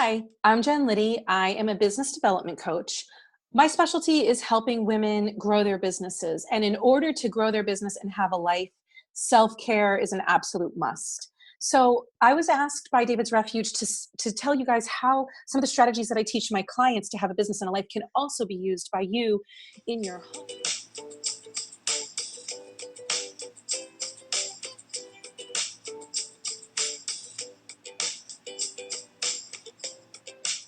Hi, I'm Jen Liddy. I am a business development coach. My specialty is helping women grow their businesses. And in order to grow their business and have a life, self care is an absolute must. So I was asked by David's Refuge to tell you guys how some of the strategies that I teach my clients to have a business and a life can also be used by you in your home.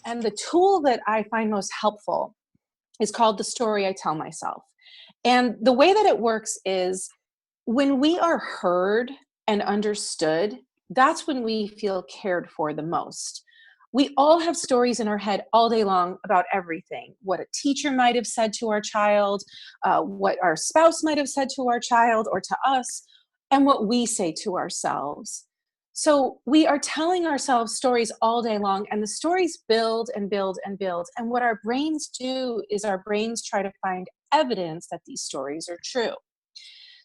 And the tool that I find most helpful is called the story I tell myself. And the way that it works is when we are heard and understood, that's when we feel cared for the most. We all have stories in our head all day long about everything: what a teacher might have said to our child, what our spouse might have said to our child or to us, and what we say to ourselves. So we are telling ourselves stories all day long, and the stories build and build and build. And what our brains do is our brains try to find evidence that these stories are true.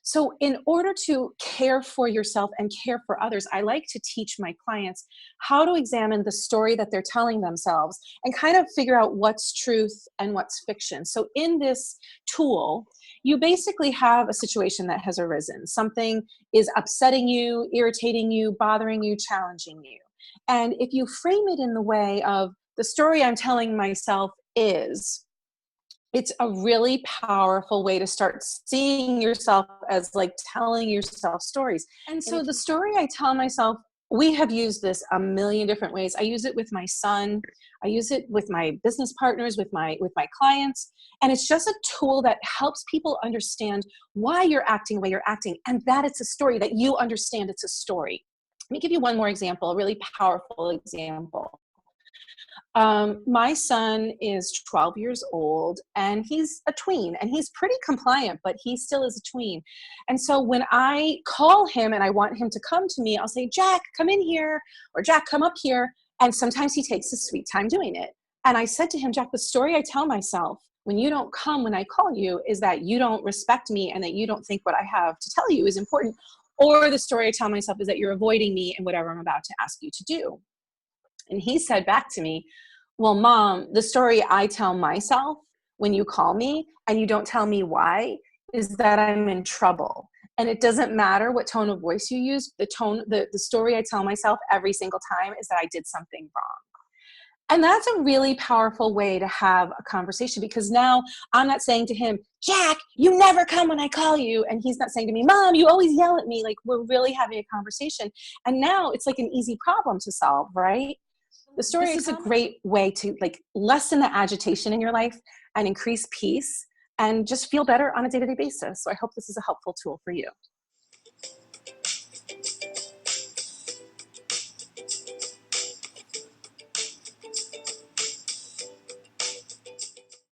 So, in order to care for yourself and care for others, I like to teach my clients how to examine the story that they're telling themselves and kind of figure out what's truth and what's fiction. So, in this tool, you basically have a situation that has arisen. Something is upsetting you, irritating you, bothering you, challenging you. And if you frame it in the way of the story I'm telling myself is, it's a really powerful way to start seeing yourself as like telling yourself stories. And so the story I tell myself, we have used this a million different ways. I use it with my son. I use it with my business partners, with my clients. And it's just a tool that helps people understand why you're acting the way you're acting, and that it's a story, that you understand it's a story. Let me give you one more example, a really powerful example. My son is 12 years old and he's a tween and he's pretty compliant, but he still is a tween. And so when I call him and I want him to come to me, I'll say, Jack, come in here, or Jack, come up here. And sometimes he takes his sweet time doing it. And I said to him, Jack, the story I tell myself when you don't come when I call you is that you don't respect me and that you don't think what I have to tell you is important. Or the story I tell myself is that you're avoiding me and whatever I'm about to ask you to do. And he said back to me, well, Mom, the story I tell myself when you call me and you don't tell me why is that I'm in trouble. And it doesn't matter what tone of voice you use, the story I tell myself every single time is that I did something wrong. And that's a really powerful way to have a conversation, because now I'm not saying to him, Jack, you never come when I call you. And he's not saying to me, Mom, you always yell at me. Like, we're really having a conversation. And now it's like an easy problem to solve, right? The story is a great way to like lessen the agitation in your life and increase peace and just feel better on a day-to-day basis. So I hope this is a helpful tool for you.